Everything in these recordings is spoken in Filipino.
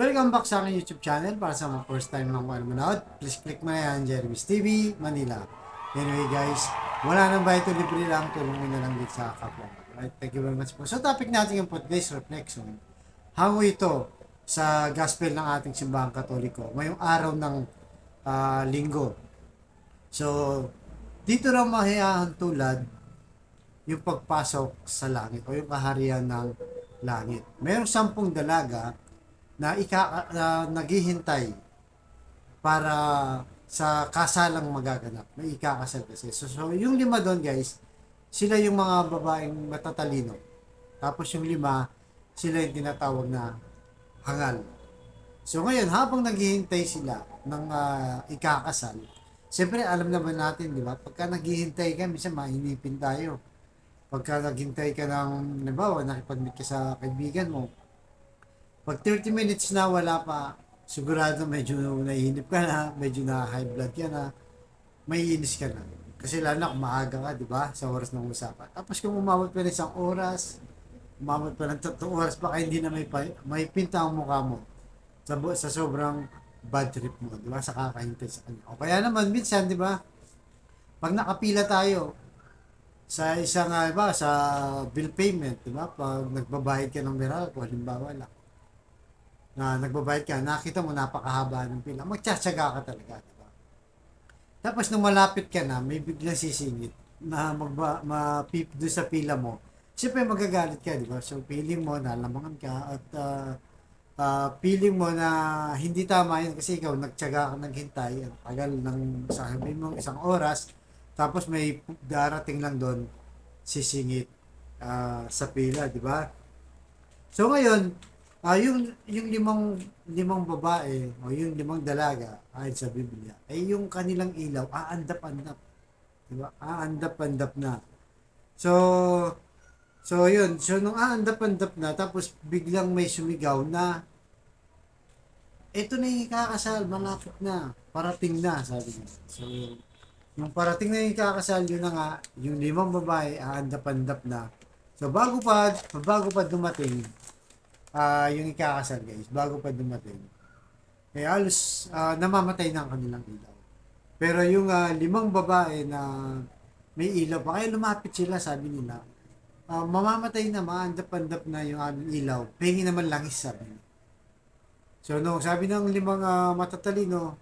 Welcome back sa aking YouTube channel. Para sa mga first time lang kayo manood, please click mo na yan, Jeremy's TV, Manila. Anyway guys, wala nang bayad to, libre lang, tulong mo na lang dito sa kapwa. Right, thank you very much po. So topic natin yung for today's reflection. Hango ito sa gospel ng ating simbahang katoliko ngayong araw ng linggo. So, dito na mahihahan tulad yung pagpasok sa langit o yung kaharian ng langit. Mayroong 10 dalaga na naghihintay para sa kasalang magaganap. May ikakasal kasi. So yung 5 doon guys, sila yung mga babaeng matatalino. Tapos yung 5, sila yung tinatawag na hangal. So ngayon, habang naghihintay sila ng ikakasal, siyempre alam naman natin, di ba? Pagka naghihintay ka, minsan mainipin tayo. Pagka naghintay ka ng, nabawa, nakipag-meet ka sa kaibigan mo, pag 30 minutes na wala pa, sigurado medyo naiinip ka na, medyo na high blood ka na, may inis ka na. Kasi lalo na kung maaga ka, di ba? Sa oras ng usapan. Tapos kung umabot pa ng 1 oras, umabot pa ng 3 oras, baka hindi na may pinta ang mukha mo sa sobrang bad trip mo, di ba? Sa kakahintay sa kanya. O kaya naman, minsan, di ba? Pag nakapila tayo sa isang, ba, sa bill payment, di ba? Pag nagbabayad ka ng Meralco, halimbawa lang, na nagbabayad ka, nakita mo napakahaba ng pila, magtsatsaga ka talaga, di ba? Tapos nung malapit ka na, may biglang sisingit na mapip doon sa pila mo. Siyempre magagalit ka, di ba? So feeling mo na lamangan ka at feeling mo na hindi tama yun kasi ikaw nagtsaga ka naghintay at tagal ng sabi mo 1 oras tapos may darating lang doon sisingit sa pila, di ba? So ngayon, yung limang babae o yung 5 dalaga ayon sa Biblia ay yung kanilang ilaw aandap-andap, di ba? Aandap-andap na. So yun. So nung aandap-andap na tapos biglang may sumigaw na ito na yung ikakasal, malapit na, parating na, sabi niya. So yung parating na yung ikakasal, yun na nga, yung 5 babae aandap-andap na. So bago pa dumating yung ikakasal guys, bago pa dumating, eh halos namamatay na ang kanilang ilaw. Pero yung 5 babae na may ilaw pa, kaya lumapit sila, sabi nila, mamamatay na, maandap-andap na yung aming ilaw, pengi naman langis, sabi nila. So no, sabi ng 5 matatalino,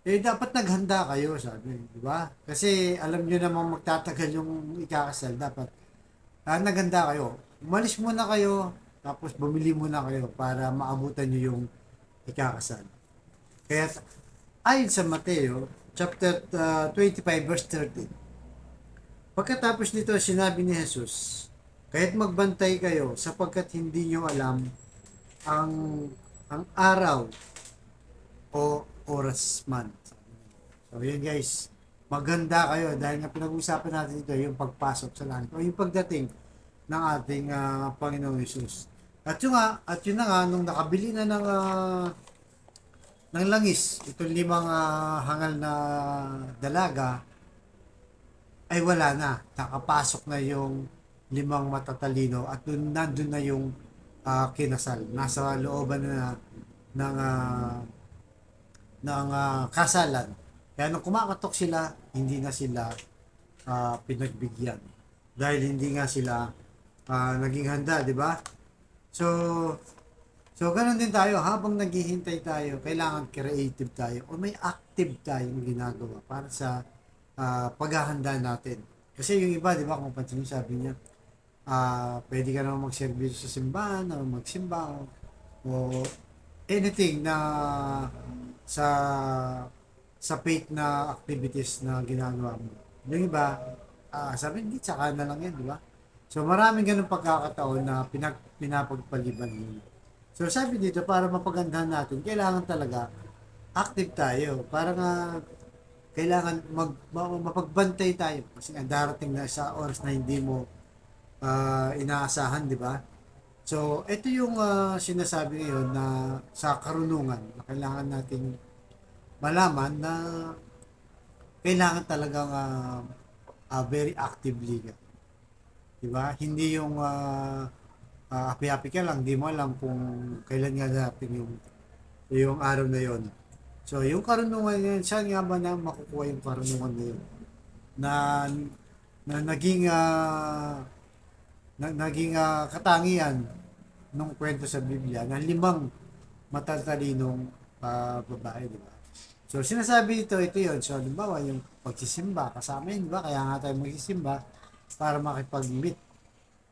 eh dapat naghanda kayo, sabi, di ba? Kasi alam nyo namang magtatagal yung ikakasal, dapat naghanda kayo. Umalis muna kayo, tapos bumili muna kayo para maabutan nyo yung ikakasal. Kaya ayon sa Mateo, chapter 25, verse 13, pagkatapos nito, sinabi ni Jesus, kaya't magbantay kayo sapagkat hindi nyo alam ang araw o oras man. So yun guys, maganda kayo dahil nga pinag-uusapan natin ito yung pagpasok sa langit o yung pagdating ng ating Panginoong Hesus. At yun na nga, nung nakabili na ng langis, itong 5 hangal na dalaga, ay wala na. Nakapasok na yung 5 matatalino at nandun na yung kinasal. Nasa looban na ng kasalan. Kaya nung kumakatok sila, hindi na sila pinagbigyan. Dahil hindi nga sila naging handa, di ba? So ganun din tayo, habang naghihintay tayo, kailangan creative tayo o may active tayong ginagawa para sa paghahanda natin. Kasi yung iba, di ba, kung pansin sabi niya, pwede ka naman magserbisyo sa simbahan o magsimba o anything na sa faith na activities na ginagawa mo. Yung iba, sabi hindi, tsaka na lang yan, di ba? So maraming ganun pagkakataon na pinapagpaliban nila. So sabi dito, para mapagandahan natin, kailangan talaga active tayo. Para nga kailangan mapagbantay tayo kasi darating na sa oras na hindi mo inaasahan, di ba? So ito yung sinasabi ngayon na sa karunungan na kailangan nating malaman na kailangan talagang very actively, di ba? Hindi yung happy-happy ka lang, di mo alam kung kailan nga darating yung araw na yon. So, yung karunungan yun, saan nga ba na makukuha yung karunungan na yun? Na, na naging, naging katangian nung kwento sa Biblia na 5 matatalinong babae, di ba? So, sinasabi ito yun. So, halimbawa, yung pagsisimba, kasama yun, di ba? Kaya nga tayo magsisimba para makipag-meet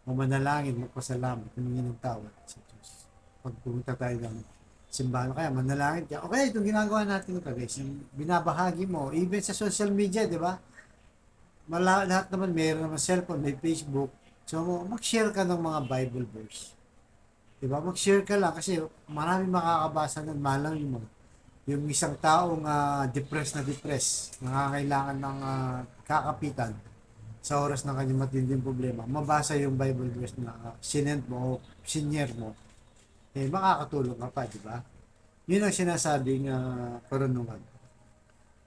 o manalangin, magpasalamat, humingi ng tawad sa Diyos. Pag pumunta tayo ng simbahan, kaya manalangin ka. Okay, itong ginagawa natin ito, guys. Yung binabahagi mo, even sa social media, di ba? Lahat naman, mayroon naman cellphone, may Facebook. So, mag-share ka ng mga Bible verse. Di ba? Mag-share ka lang kasi marami makakabasa ng malang mo. Yung isang taong depressed, nangangailangan ng kakapitan sa oras ng kanyang matinding problema, mabasa yung Bible verse na sinend mo o sinyer mo, eh makakatulong ka pa, di ba? Yun ang sinasabing karunungan.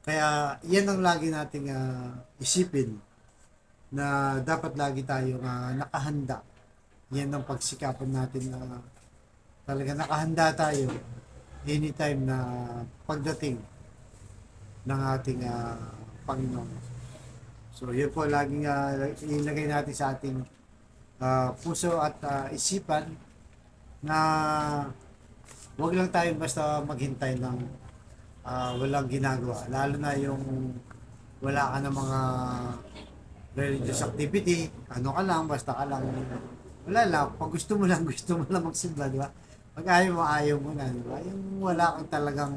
Kaya yan ang lagi nating isipin na dapat lagi tayong nakahanda. Yan ang pagsikapan natin na talaga nakahanda tayo anytime na pagdating ng ating Panginoon. So, yun po laging ilagay natin sa ating puso at isipan na wag lang tayo basta maghintay ng walang ginagawa. Lalo na yung wala ka ng mga religious activity, ano ka lang, basta ka lang, wala lang, pag gusto mo lang, gusto mo lang magsimba, di ba? Pag ayaw mo na, di ba? Yung wala kang talagang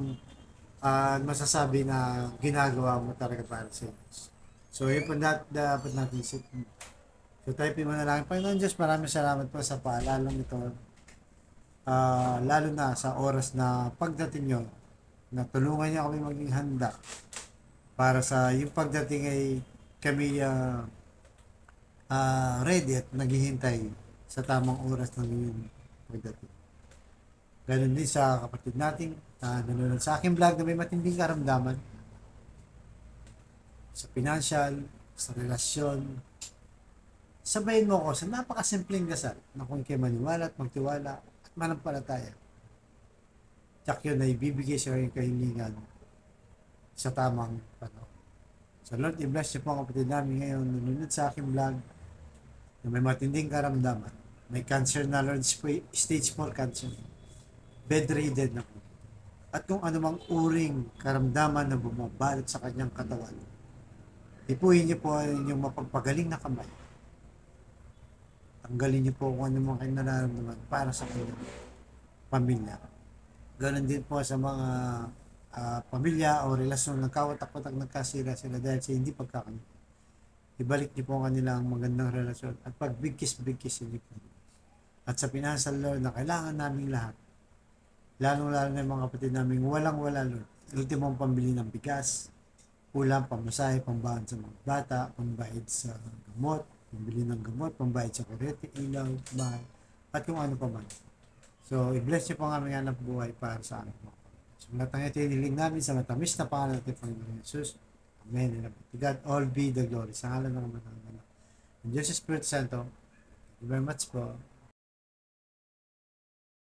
masasabi na ginagawa mo talaga para sa Diyos. So, yun po dapat natin isipin. So, tayo pinanalangin. Panginoon Diyos, maraming salamat po sa paalalang ito. Lalo na sa oras na pagdating nyo, na tulungan niyo kami maging handa para sa yung pagdating ay kami ready at naghihintay sa tamang oras ng iyong pagdating. Ganun din sa kapatid nating nanonood sa aking vlog na may matinding karamdaman sa financial, sa relasyon. Sabayin mo ko sa napakasimpleng dasal na kung kayo maniwala at magtiwala at manampalataya. Tsak yun na ibibigay sa kayong kahilingan sa tamang panahon. So Lord, i-bless niyo po ang kapatid namin ngayon nanonood sa aking vlog na may matinding karamdaman. May cancer na, Lord, stage 4 cancer. Bedridden na po. At kung anumang uring karamdaman na bumabalot sa kanyang katawan, ipuhin niyo po ang inyong mapagpagaling na kamay. Tanggalin niyo po kung anumang kayo nararamdaman para sa kanyang pamilya. Ganon din po sa mga pamilya o relasyon ng kawatak-watak nagkasira sila dahil sa hindi pagkakaroon. Ibalik niyo po ang kanilang magandang relasyon at pagbigkis-bigkis niyo po. At sa financial, Lord, na kailangan naming lahat, lalong-lalo na yung mga kapatid namin walang-wala, Lord. Ultimong pambili ng bigas, ulam, pamasahe, pambahan sa mga bata, pambayad sa gamot, pambili ng gamot, pambayad sa kuryente, ilaw, bahay, at kung ano pa man. So, i-bless niyo po ang aming anak buhay para sa anak mo. So, lahat ng ito inilig namin sa matamis na pangalan natin, Panginoon Jesus. Amen. And to God, all be the glory. Sa ngalan ng Ama ng Anak. And Diyos Espiritu Santo, thank you very much po.